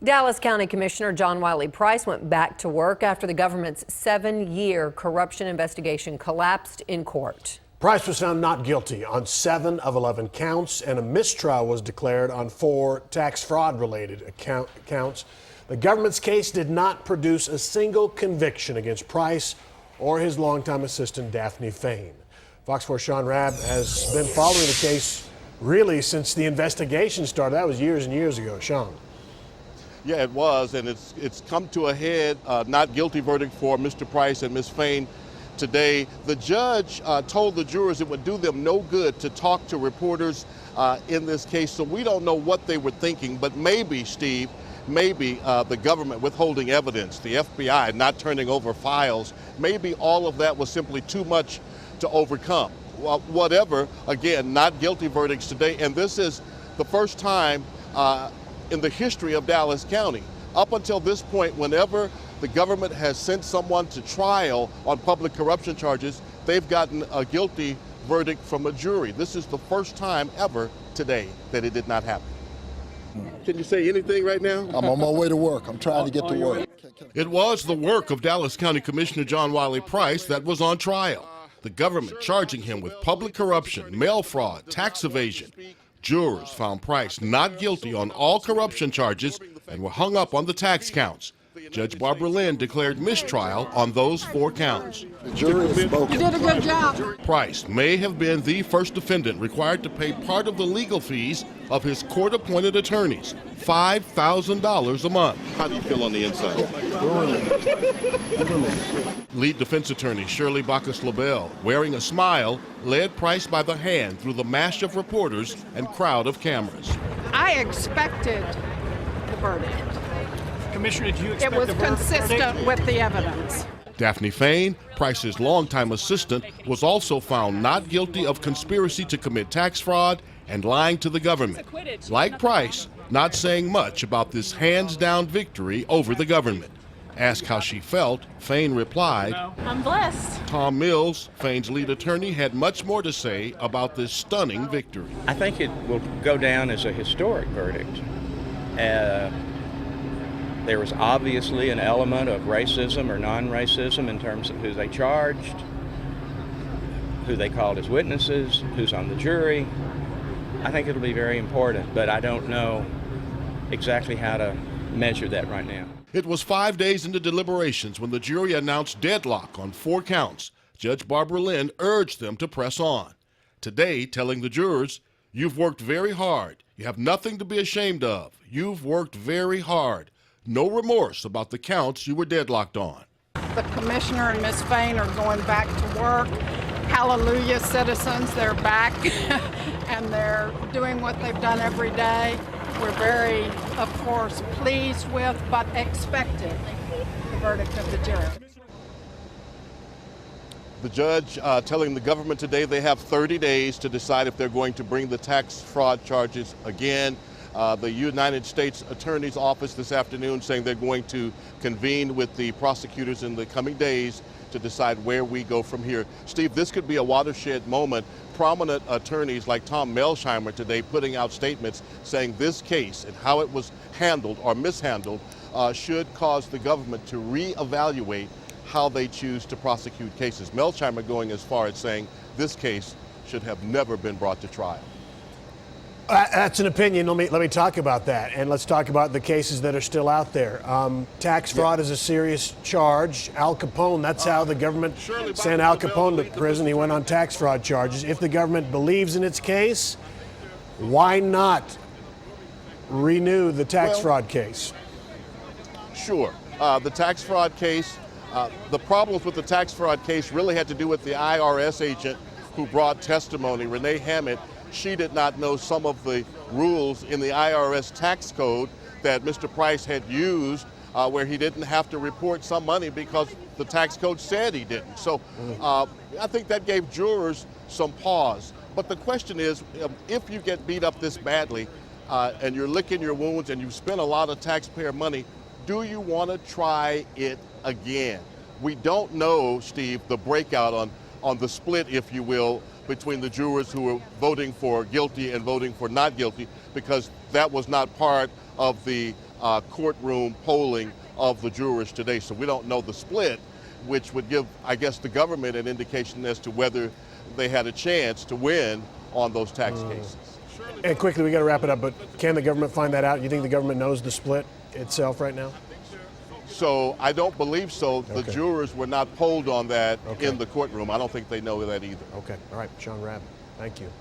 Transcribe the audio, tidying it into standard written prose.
Dallas County Commissioner John Wiley Price went back to work after the government's 7-year corruption investigation collapsed in court. Price was found not guilty on 7 of 11 counts, and a mistrial was declared on 4 tax fraud related counts. The government's case did not produce a single conviction against Price or his longtime assistant Daphne Fain. Fox 4's Sean Rabb has been following the case really since the investigation started. That was years and years ago. Sean. Yeah, it was, and it's come to a head. Not guilty verdict for Mr. Price and Ms. Fain today. The judge told the jurors it would do them no good to talk to reporters in this case, so we don't know what they were thinking, but maybe, Steve, maybe the government withholding evidence, the FBI not turning over files, maybe all of that was simply too much to overcome. Well, whatever, again, not guilty verdicts today, and this is the first time in the history of Dallas County. Up until this point, whenever the government has sent someone to trial on public corruption charges, they've gotten a guilty verdict from a jury. This is the first time ever today that it did not happen. Can you say anything right now? I'm on my way to work. I'm trying to get to work. It was the work of Dallas County Commissioner John Wiley Price that was on trial. The government charging him with public corruption, mail fraud, tax evasion. Jurors found Price not guilty on all corruption charges and were hung up on the tax counts. Judge Barbara Lynn declared mistrial on those 4 counts. The jury has spoken. You did a good job. Price may have been the first defendant required to pay part of the legal fees of his court-appointed attorneys, $5,000 a month. How do you feel on the inside? Lead defense attorney Shirley Bacchus-LaBelle, wearing a smile, led Price by the hand through the mash of reporters and crowd of cameras. I expected the verdict. Commissioner, did you expect it was consistent with the evidence. Daphne Fain, Price's longtime assistant, was also found not guilty of conspiracy to commit tax fraud and lying to the government. Like Price, not saying much about this hands-down victory over the government. Asked how she felt, Fain replied, "I'm blessed." Tom Mills, Fain's lead attorney, had much more to say about this stunning victory. I think it will go down as a historic verdict. There was obviously an element of racism or non-racism in terms of who they charged, who they called as witnesses, who's on the jury. I think it'll be very important, but I don't know exactly how to measure that right now. It was 5 days into deliberations when the jury announced deadlock on 4 counts. Judge Barbara Lynn urged them to press on. Today, telling the jurors, "You've worked very hard. You have nothing to be ashamed of. You've worked very hard. No remorse about the counts you were deadlocked on." The commissioner and Ms. Fain are going back to work. Hallelujah, citizens, they're back and they're doing what they've done every day. We're very, of course, pleased with, but expected the verdict of the jury. The judge telling the government today they have 30 days to decide if they're going to bring the tax fraud charges again. The United States Attorney's Office this afternoon saying they're going to convene with the prosecutors in the coming days to decide where we go from here. Steve, this could be a watershed moment. Prominent attorneys like Tom Melsheimer today putting out statements saying this case and how it was handled or mishandled should cause the government to reevaluate how they choose to prosecute cases. Melsheimer going as far as saying this case should have never been brought to trial. That's an opinion. Let me talk about that, and let's talk about the cases that are still out there. Tax fraud is a serious charge. Al Capone, that's how the government sent Al Capone to prison. He went on tax fraud charges. If the government believes in its case, why not renew the tax fraud case? Sure. The tax fraud case, the problems with the tax fraud case really had to do with the IRS agent who brought testimony, Renee Hammett. She did not know some of the rules in the IRS tax code that Mr. Price had used where he didn't have to report some money because the tax code said he didn't. So I think that gave jurors some pause. But the question is, if you get beat up this badly and you're licking your wounds and you've spent a lot of taxpayer money, do you want to try it again? We don't know, Steve, the breakout on the split, if you will, between the jurors who were voting for guilty and voting for not guilty, because that was not part of the courtroom polling of the jurors today. So we don't know the split, which would give, I guess, the government an indication as to whether they had a chance to win on those tax cases. And quickly, we got to wrap it up, but can the government find that out? You think the government knows the split itself right now? So I don't believe so. The Okay. jurors were not polled on that Okay. in the courtroom. I don't think they know that either. Okay. All right. Sean Rabb, thank you.